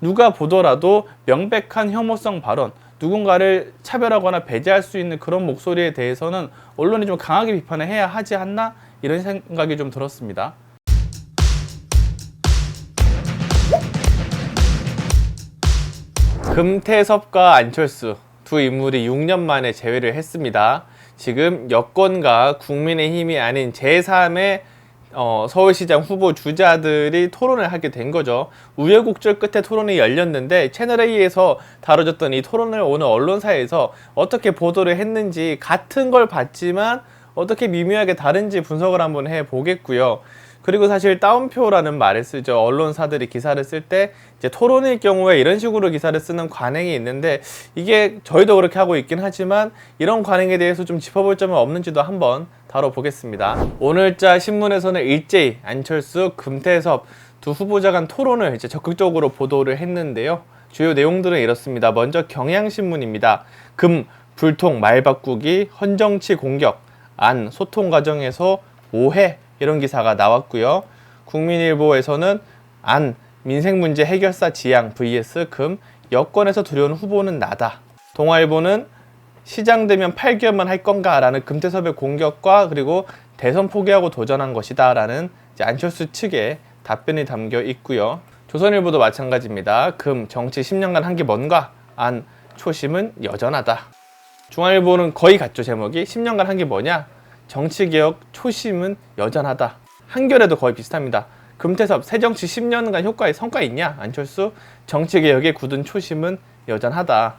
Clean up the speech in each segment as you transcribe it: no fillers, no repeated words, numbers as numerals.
누가 보더라도 명백한 혐오성 발언, 누군가를 차별하거나 배제할 수 있는 그런 목소리에 대해서는 언론이 좀 강하게 비판을 해야 하지 않나, 이런 생각이 좀 들었습니다. 금태섭과 안철수 두 인물이 6년 만에 재회를 했습니다. 지금 여권과 국민의힘이 아닌 제3의 서울시장 후보 주자들이 토론을 하게 된 거죠. 우여곡절 끝에 토론이 열렸는데 채널A에서 다뤄졌던 이 토론을 오늘 언론사에서 어떻게 보도를 했는지, 같은 걸 봤지만 어떻게 미묘하게 다른지 분석을 한번 해보겠고요. 그리고 사실 따옴표라는 말을 쓰죠. 언론사들이 기사를 쓸 때 이제 토론일 경우에 이런 식으로 기사를 쓰는 관행이 있는데, 이게 저희도 그렇게 하고 있긴 하지만 이런 관행에 대해서 좀 짚어볼 점은 없는지도 한번 다뤄보겠습니다. 오늘자 신문에서는 일제히 안철수, 금태섭 두 후보자 간 토론을 이제 적극적으로 보도를 했는데요. 주요 내용들은 이렇습니다. 먼저 경향신문입니다. 금, 불통, 말 바꾸기, 헌정치 공격, 안, 소통 과정에서 오해, 이런 기사가 나왔고요. 국민일보에서는 안, 민생문제 해결사 지향 vs 금, 여권에서 두려운 후보는 나다. 동아일보는 시장 되면 8개월만 할 건가 라는 금태섭의 공격과, 그리고 대선 포기하고 도전한 것이다 라는 안철수 측의 답변이 담겨 있고요. 조선일보도 마찬가지입니다. 금, 정치 10년간 한 게 뭔가, 안, 초심은 여전하다. 중앙일보는 거의 같죠. 제목이 10년간 한 게 뭐냐, 정치개혁 초심은 여전하다. 한겨레도 거의 비슷합니다. 금태섭, 새정치 10년간 효과에 성과 있냐? 안철수, 정치개혁의 굳은 초심은 여전하다.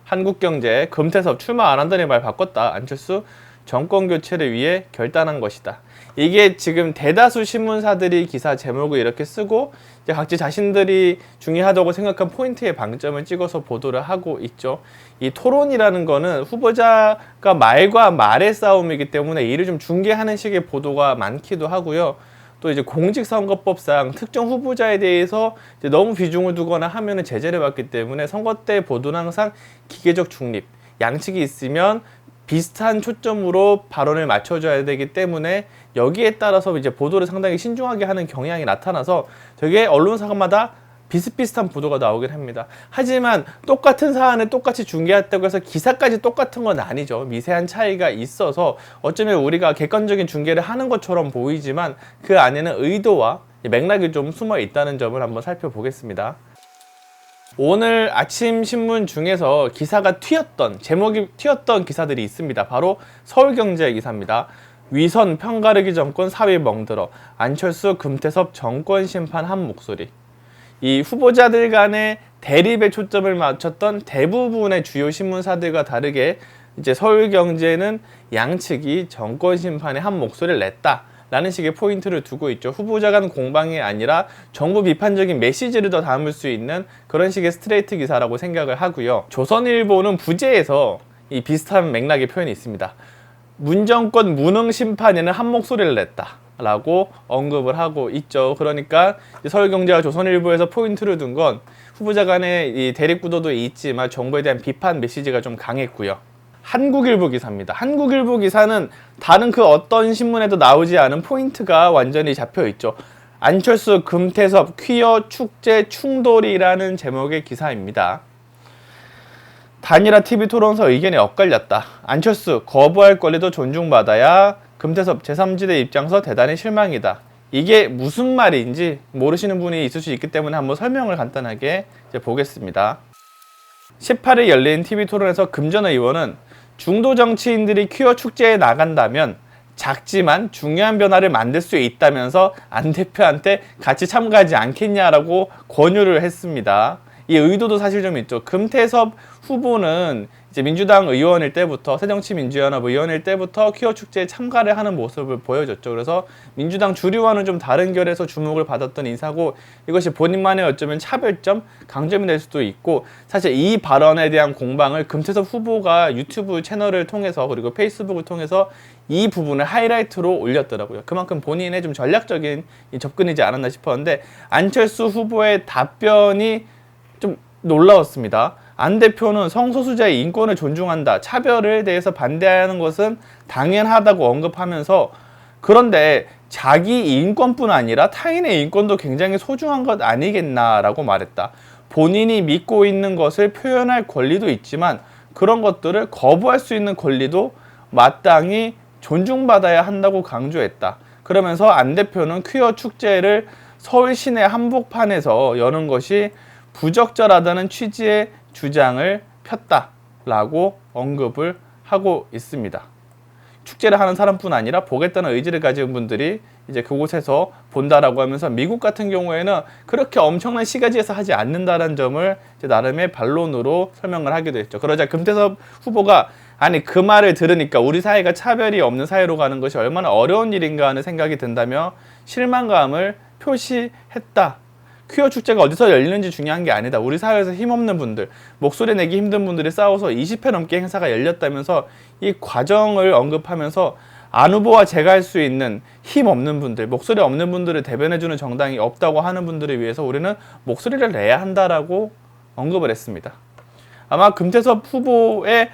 한국경제, 금태섭 출마 안 한다는 말 바꿨다. 안철수, 정권교체를 위해 결단한 것이다. 이게 지금 대다수 신문사들이 기사 제목을 이렇게 쓰고 이제 각지 자신들이 중요하다고 생각한 포인트에 방점을 찍어서 보도를 하고 있죠. 이 토론이라는 거는 후보자가 말과 말의 싸움이기 때문에 이를 좀 중계하는 식의 보도가 많기도 하고요. 또 이제 공직선거법상 특정 후보자에 대해서 이제 너무 비중을 두거나 하면은 제재를 받기 때문에 선거 때 보도는 항상 기계적 중립, 양측이 있으면 비슷한 초점으로 발언을 맞춰줘야 되기 때문에 여기에 따라서 이제 보도를 상당히 신중하게 하는 경향이 나타나서 되게 언론사마다 비슷비슷한 보도가 나오긴 합니다. 하지만 똑같은 사안을 똑같이 중계했다고 해서 기사까지 똑같은 건 아니죠. 미세한 차이가 있어서 어쩌면 우리가 객관적인 중계를 하는 것처럼 보이지만 그 안에는 의도와 맥락이 좀 숨어 있다는 점을 한번 살펴보겠습니다. 오늘 아침 신문 중에서 기사가 튀었던, 제목이 튀었던 기사들이 있습니다. 바로 서울경제 기사입니다. 위선 편가르기 정권 사위 멍들어, 안철수, 금태섭 정권 심판 한 목소리. 이 후보자들 간의 대립에 초점을 맞췄던 대부분의 주요 신문사들과 다르게 이제 서울경제는 양측이 정권 심판에 한 목소리를 냈다 라는 식의 포인트를 두고 있죠. 후보자 간 공방이 아니라 정부 비판적인 메시지를 더 담을 수 있는 그런 식의 스트레이트 기사라고 생각을 하고요. 조선일보는 부제에서 이 비슷한 맥락의 표현이 있습니다. 문정권 무능 심판에는 한 목소리를 냈다 라고 언급을 하고 있죠. 그러니까 서울경제와 조선일보에서 포인트를 둔 건 후보자 간의 이 대립 구도도 있지만 정부에 대한 비판 메시지가 좀 강했고요. 한국일보 기사입니다. 한국일보 기사는 다른 그 어떤 신문에도 나오지 않은 포인트가 완전히 잡혀 있죠. 안철수, 금태섭, 퀴어 축제 충돌이라는 제목의 기사입니다. 단일화 TV 토론서 의견이 엇갈렸다. 안철수, 거부할 권리도 존중받아야. 금태섭, 제3지대 입장서 대단히 실망이다. 이게 무슨 말인지 모르시는 분이 있을 수 있기 때문에 한번 설명을 간단하게 이제 보겠습니다. 18일 열린 TV 토론에서 금전 의원은 중도 정치인들이 퀴어 축제에 나간다면 작지만 중요한 변화를 만들 수 있다면서 안 대표한테 같이 참가하지 않겠냐라고 권유를 했습니다. 이 의도도 사실 좀 있죠. 금태섭 후보는 이제 민주당 의원일 때부터, 새정치민주연합 의원일 때부터 퀴어 축제에 참가를 하는 모습을 보여줬죠. 그래서 민주당 주류와는 좀 다른 결에서 주목을 받았던 인사고, 이것이 본인만의 어쩌면 차별점, 강점이 될 수도 있고, 사실 이 발언에 대한 공방을 금태섭 후보가 유튜브 채널을 통해서, 그리고 페이스북을 통해서 이 부분을 하이라이트로 올렸더라고요. 그만큼 본인의 좀 전략적인 접근이지 않았나 싶었는데, 안철수 후보의 답변이 좀 놀라웠습니다. 안 대표는 성소수자의 인권을 존중한다, 차별에 대해서 반대하는 것은 당연하다고 언급하면서, 그런데 자기 인권뿐 아니라 타인의 인권도 굉장히 소중한 것 아니겠나라고 말했다. 본인이 믿고 있는 것을 표현할 권리도 있지만 그런 것들을 거부할 수 있는 권리도 마땅히 존중받아야 한다고 강조했다. 그러면서 안 대표는 퀴어 축제를 서울 시내 한복판에서 여는 것이 부적절하다는 취지의 주장을 폈다라고 언급을 하고 있습니다. 축제를 하는 사람뿐 아니라 보겠다는 의지를 가진 분들이 이제 그곳에서 본다라고 하면서 미국 같은 경우에는 그렇게 엄청난 시가지에서 하지 않는다는 점을 이제 나름의 반론으로 설명을 하기도 했죠. 그러자 금태섭 후보가 아니 그 말을 들으니까 우리 사회가 차별이 없는 사회로 가는 것이 얼마나 어려운 일인가 하는 생각이 든다며 실망감을 표시했다. 퀴어 축제가 어디서 열리는지 중요한 게 아니다. 우리 사회에서 힘없는 분들, 목소리 내기 힘든 분들이 싸워서 20회 넘게 행사가 열렸다면서 이 과정을 언급하면서 안 후보와 제가 할 수 있는 힘 없는 분들, 목소리 없는 분들을 대변해주는 정당이 없다고 하는 분들을 위해서 우리는 목소리를 내야 한다라고 언급을 했습니다. 아마 금태섭 후보의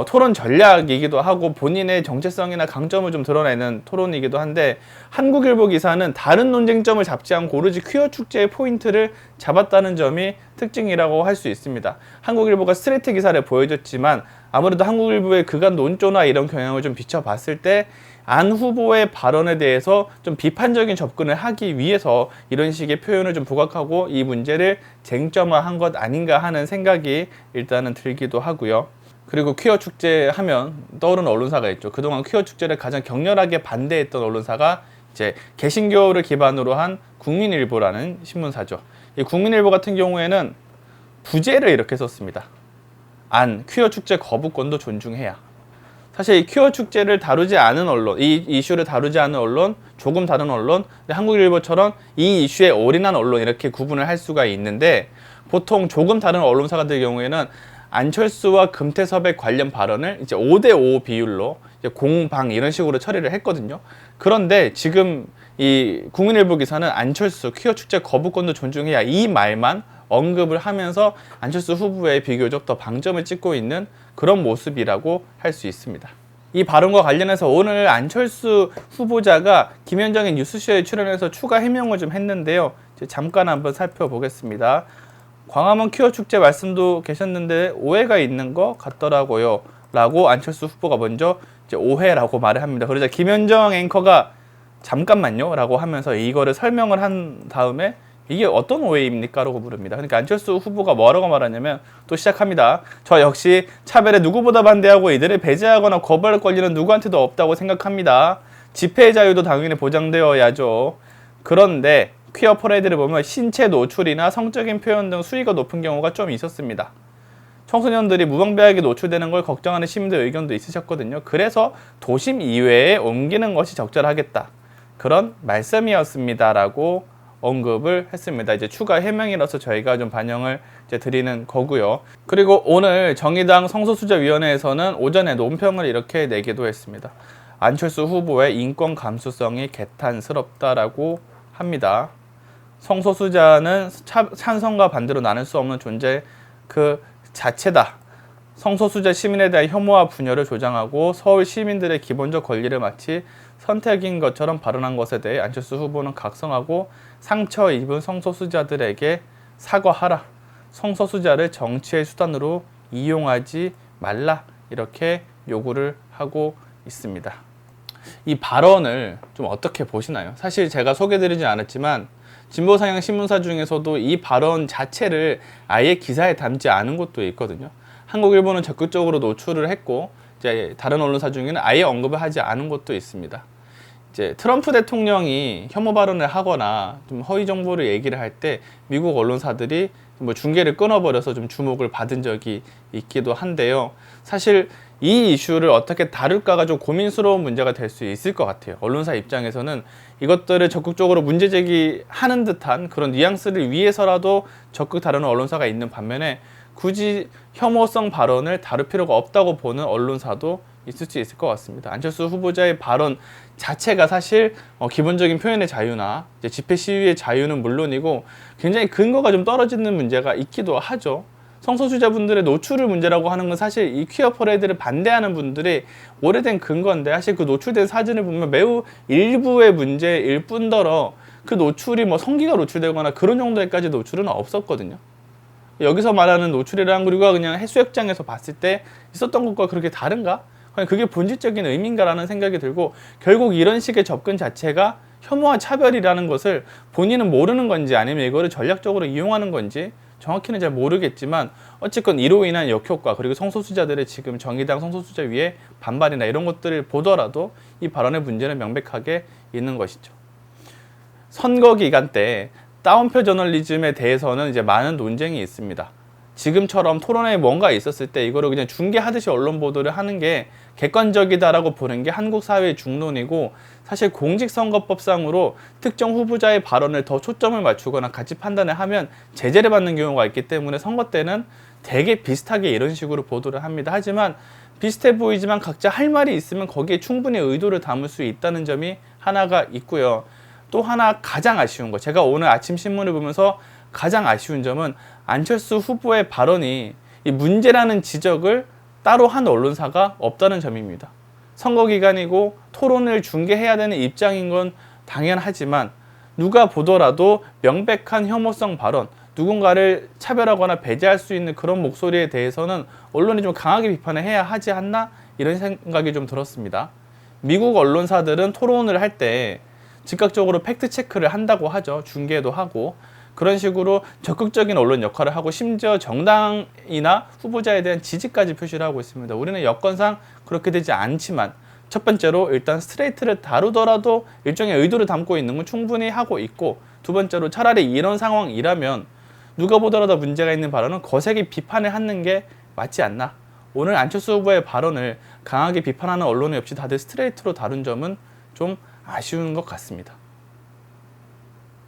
토론 전략이기도 하고 본인의 정체성이나 강점을 좀 드러내는 토론이기도 한데 한국일보 기사는 다른 논쟁점을 잡지 않고 오로지 퀴어 축제의 포인트를 잡았다는 점이 특징이라고 할 수 있습니다. 한국일보가 스트레이트 기사를 보여줬지만 아무래도 한국일보의 그간 논조나 이런 경향을 좀 비춰봤을 때 안 후보의 발언에 대해서 좀 비판적인 접근을 하기 위해서 이런 식의 표현을 좀 부각하고 이 문제를 쟁점화한 것 아닌가 하는 생각이 일단은 들기도 하고요. 그리고 퀴어 축제 하면 떠오르는 언론사가 있죠. 그동안 퀴어 축제를 가장 격렬하게 반대했던 언론사가 이제 개신교를 기반으로 한 국민일보라는 신문사죠. 이 국민일보 같은 경우에는 부제를 이렇게 썼습니다. 안, 퀴어 축제 거부권도 존중해야. 사실 이 퀴어 축제를 다루지 않은 언론, 이 이슈를 다루지 않은 언론, 조금 다른 언론, 한국일보처럼 이 이슈에 올인한 언론 이렇게 구분을 할 수가 있는데 보통 조금 다른 언론사 같은 경우에는 안철수와 금태섭의 관련 발언을 이제 5대5 비율로 이제 공방 이런 식으로 처리를 했거든요. 그런데 지금 이 국민일보 기사는 안철수 퀴어 축제 거부권도 존중해야 이 말만 언급을 하면서 안철수 후보에 비교적 더 방점을 찍고 있는 그런 모습이라고 할 수 있습니다. 이 발언과 관련해서 오늘 안철수 후보자가 김현정의 뉴스쇼에 출연해서 추가 해명을 좀 했는데요. 잠깐 한번 살펴보겠습니다. 광화문 퀴어 축제 말씀도 계셨는데 오해가 있는 것 같더라고요. 라고 안철수 후보가 먼저 이제 오해라고 말을 합니다. 그러자 김현정 앵커가 잠깐만요. 라고 하면서 이거를 설명을 한 다음에 이게 어떤 오해입니까? 라고 물습니다. 그러니까 안철수 후보가 뭐라고 말하냐면 또 시작합니다. 저 역시 차별에 누구보다 반대하고 이들을 배제하거나 거부할 권리는 누구한테도 없다고 생각합니다. 집회의 자유도 당연히 보장되어야죠. 그런데 퀴어 퍼레이드를 보면 신체 노출이나 성적인 표현 등 수위가 높은 경우가 좀 있었습니다. 청소년들이 무방비하게 노출되는 걸 걱정하는 시민들 의견도 있으셨거든요. 그래서 도심 이외에 옮기는 것이 적절하겠다. 그런 말씀이었습니다라고 언급을 했습니다. 이제 추가 해명이라서 저희가 좀 반영을 이제 드리는 거고요. 그리고 오늘 정의당 성소수자위원회에서는 오전에 논평을 이렇게 내기도 했습니다. 안철수 후보의 인권 감수성이 개탄스럽다라고 합니다. 성소수자는 찬성과 반대로 나눌 수 없는 존재 그 자체다. 성소수자 시민에 대한 혐오와 분열을 조장하고 서울 시민들의 기본적 권리를 마치 선택인 것처럼 발언한 것에 대해 안철수 후보는 각성하고 상처 입은 성소수자들에게 사과하라. 성소수자를 정치의 수단으로 이용하지 말라. 이렇게 요구를 하고 있습니다. 이 발언을 좀 어떻게 보시나요? 사실 제가 소개드리지 않았지만 진보상향 신문사 중에서도 이 발언 자체를 아예 기사에 담지 않은 곳도 있거든요. 한국일보는 적극적으로 노출을 했고 이제 다른 언론사 중에는 아예 언급을 하지 않은 곳도 있습니다. 이제 트럼프 대통령이 혐오 발언을 하거나 좀 허위 정보를 얘기를 할 때 미국 언론사들이 뭐 중계를 끊어버려서 좀 주목을 받은 적이 있기도 한데요. 사실 이 이슈를 어떻게 다룰까가 좀 고민스러운 문제가 될 수 있을 것 같아요. 언론사 입장에서는 이것들을 적극적으로 문제 제기하는 듯한 그런 뉘앙스를 위해서라도 적극 다루는 언론사가 있는 반면에 굳이 혐오성 발언을 다룰 필요가 없다고 보는 언론사도 있을 수 있을 것 같습니다. 안철수 후보자의 발언 자체가 사실 기본적인 표현의 자유나 이제 집회 시위의 자유는 물론이고 굉장히 근거가 좀 떨어지는 문제가 있기도 하죠. 성소수자분들의 노출을 문제라고 하는 건 사실 이 퀴어 퍼레이드를 반대하는 분들이 오래된 근거인데 사실 그 노출된 사진을 보면 매우 일부의 문제일 뿐더러 그 노출이 뭐 성기가 노출되거나 그런 정도까지 노출은 없었거든요. 여기서 말하는 노출이랑 그리고 그냥 해수욕장에서 봤을 때 있었던 것과 그렇게 다른가? 그냥 그게 본질적인 의미인가라는 생각이 들고, 결국 이런 식의 접근 자체가 혐오와 차별이라는 것을 본인은 모르는 건지 아니면 이거를 전략적으로 이용하는 건지 정확히는 잘 모르겠지만, 어쨌건 이로 인한 역효과, 그리고 성소수자들의 지금 정의당 성소수자 위에 반발이나 이런 것들을 보더라도 이 발언의 문제는 명백하게 있는 것이죠. 선거 기간 때 다운표 저널리즘에 대해서는 이제 많은 논쟁이 있습니다. 지금처럼 토론회에 뭔가 있었을 때 이거를 그냥 중계하듯이 언론 보도를 하는 게 객관적이다라고 보는 게 한국 사회의 중론이고, 사실 공직선거법상으로 특정 후보자의 발언을 더 초점을 맞추거나 같이 판단을 하면 제재를 받는 경우가 있기 때문에 선거 때는 되게 비슷하게 이런 식으로 보도를 합니다. 하지만 비슷해 보이지만 각자 할 말이 있으면 거기에 충분히 의도를 담을 수 있다는 점이 하나가 있고요. 또 하나 가장 아쉬운 거, 제가 오늘 아침 신문을 보면서 가장 아쉬운 점은 안철수 후보의 발언이 이 문제라는 지적을 따로 한 언론사가 없다는 점입니다. 선거 기간이고 토론을 중계해야 되는 입장인 건 당연하지만 누가 보더라도 명백한 혐오성 발언, 누군가를 차별하거나 배제할 수 있는 그런 목소리에 대해서는 언론이 좀 강하게 비판을 해야 하지 않나, 이런 생각이 좀 들었습니다. 미국 언론사들은 토론을 할 때 즉각적으로 팩트 체크를 한다고 하죠. 중계도 하고 그런 식으로 적극적인 언론 역할을 하고, 심지어 정당이나 후보자에 대한 지지까지 표시를 하고 있습니다. 우리는 여건상 그렇게 되지 않지만, 첫 번째로 일단 스트레이트를 다루더라도 일종의 의도를 담고 있는 건 충분히 하고 있고, 두 번째로 차라리 이런 상황이라면 누가 보더라도 문제가 있는 발언은 거세게 비판을 하는 게 맞지 않나. 오늘 안철수 후보의 발언을 강하게 비판하는 언론이 없이 다들 스트레이트로 다룬 점은 좀 아쉬운 것 같습니다.